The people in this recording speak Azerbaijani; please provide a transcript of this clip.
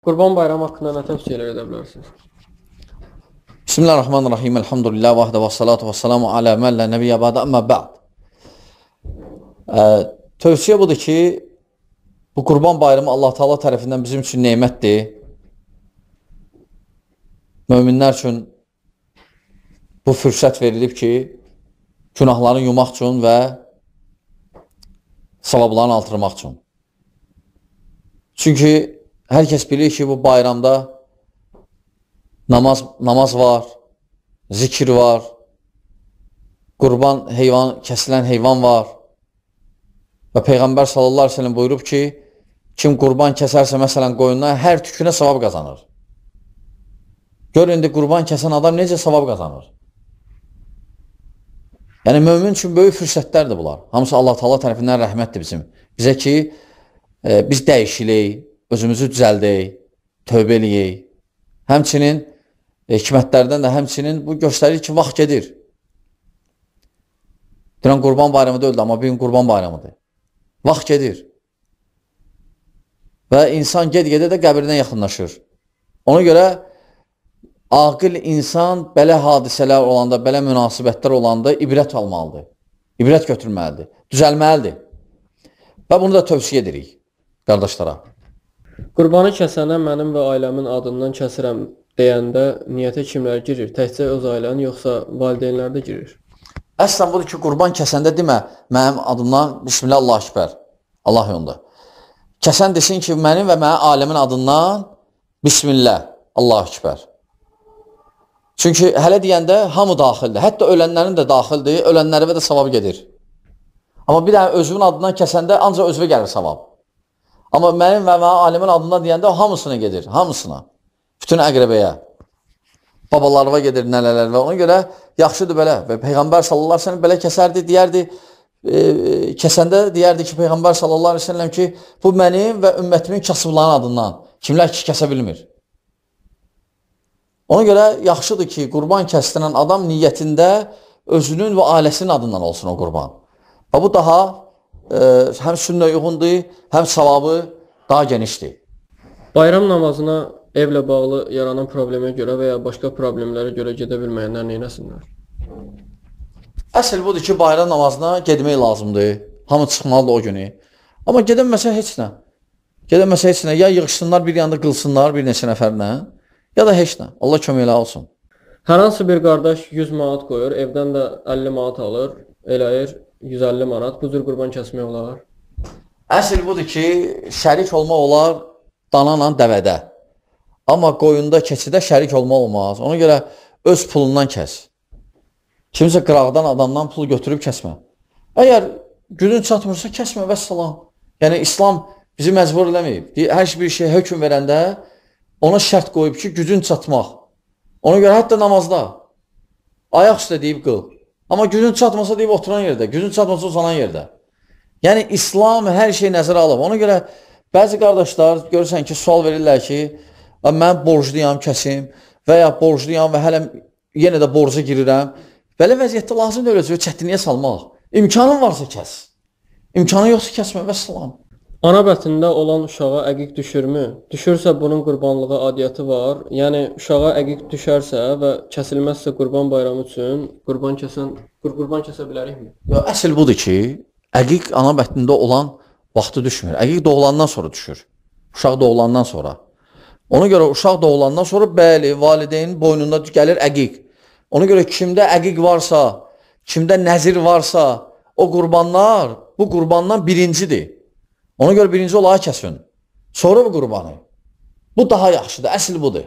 Qurban Bayramı haqqında nə tövsiyələr edə bilərsiniz? Bismillahirrahmanirrahim. Elhamdülillah vahdə və salatu və salamu alə mən lə nəbiyyə bədə əmmə bə'd. Tövsiyə budur ki, bu Qurban Bayramı Allah Taala tərəfindən bizim üçün nemətdir. Möminlər üçün bu fürsət verilib ki, günahlarını yumaq üçün və savablarını artırmaq üçün. Çünki hər kəs bilir ki, bu bayramda namaz var, zikir var, qurban kəsilən heyvan var və Peyğəmbər sallallahu aleyhi ve sellem buyurub ki, kim qurban kəsərsə, məsələn, qoyundan hər tükünə savab qazanır. Gör, indi qurban kəsən adam necə savab qazanır? Yəni, mömin üçün böyük fürsətlərdir bunlar. Hamısı Allah Taala tərəfindən rəhmətdir bizim. Bizə ki, biz dəyişiləyik, özümüzü düzəldəyik, tövbə eləyik. Həmçinin, hikmətlərdən də həmçinin bu göstərir ki, vaxt gedir. Dünən Qurban Bayramı deyildi, amma bir gün Qurban Bayramıdır. Vaxt gedir. Və insan ged-gedə də qəbrinə yaxınlaşır. Ona görə, aqil insan belə hadisələr olanda, belə münasibətlər olanda ibrət almalıdır. İbrət götürməlidir, düzəlməlidir. Və bunu da tövsiyə edirik qardaşlara. Qurbanı kəsənə mənim və ailəmin adından kəsirəm deyəndə niyyətə kimlər girir? Təkcə öz ailənin, yoxsa valideynlər də girir? Əslən budur ki, qurban kəsəndə demə, mənim adımdan Bismillah, Allah Ekber, Allah yolunda. Kəsən desin ki, mənim və mənim ailəmin adından Bismillah, Allah Ekber. Çünki hələ deyəndə hamı daxildir. Hətta ölənlərin də daxildir, ölənlərə də savab gedir. Amma bir dənə özümün adından kəsəndə ancaq özümə gəlir savab. Amma mənim və mənim ailəmin adından deyəndə o hamısına gedir, hamısına. Bütün əqrəbəyə, babalarıma gedir, nələlər və ona görə yaxşıdır belə. Və Peyğəmbər sallallahu aleyhi ve sellem belə kəsərdi, deyərdi, kəsəndə deyərdi ki, Peyğəmbər sallallahu aleyhi ve sellem ki, bu mənim və ümmətimin kasıbların adından. Kimlər ki, kəsə bilmir. Ona görə yaxşıdır ki, qurban kəsdirən adam niyyətində özünün və ailəsinin adından olsun o qurban. Və bu daha həm sünnə uyğundur, həm savabı daha genişdir. Bayram namazına evlə bağlı yaranan problemə görə və ya başqa problemlərə görə gedə bilməyənlər neynəsinlər? Əsl budur ki, bayram namazına gedmək lazımdır. Hamı çıxmalıdır o günü. Amma gedəməsə heç nə. Gedəməsə heç nə. Ya yığışsınlar, bir yanda qılsınlar bir neçə nəfərlə, ya da heç nə. Allah köməklə olsun. Hər hansı bir qardaş 100 manat qoyur, evdən də 50 manat alır, eləyir 150 manat. Bu cür qurban kəsmək olar? Əsl budur ki, şərik olmaq olar dananla dəvədə. Amma qoyunda, keçidə şərik olmaq olmaz. Ona görə öz pulundan kəs. Kimsə qıraqdan adamdan pul götürüb kəsmə. Əgər gücün çatmırsa, kəsmə və salam. Yəni, İslam bizi məcbur eləməyib. Hər bir şey hökm verəndə ona şərt qoyub ki, gücün çatmaq. Ona görə hətta namazda ayaq üstə deyib qıl. Amma gücün çatmasa deyib oturan yerdə, gücün çatmasa uzanan yerdə. Yəni, İslam hər şeyi nəzərə alıb. Ona görə bəzi qardaşlar görürsən ki, sual verirlər ki, mən borcluyam, kəsim və ya borcluyam və hələ yenə də borca girirəm. Belə vəziyyətdə lazım deyil, çətinliyə salmaq. İmkanın varsa kəs. İmkanı yoxsa kəsmə və salam. Ana bətnində olan uşağa əqiq düşürmü? Düşürsə bunun qurbanlığı adiyyəti var. Yəni, uşağa əqiq düşərsə və kəsilməzsə qurban bayramı üçün qurban kəsə bilərikmi? Əsl budur ki, əqiq ana bətnində olan vaxtı düşmür. Əqiq doğulandan sonra düşür. Uşaq doğulandan sonra. Ona görə uşaq doğulandan sonra bəli, valideynin boynunda gəlir əqiq. Ona görə kimdə əqiq varsa, kimdə nəzir varsa, o qurbanlar bu qurbandan birincidir. Ona görə birinci olağı kəsin. Sonra bu qurbanı. Bu daha yaxşıdır, əsl budur.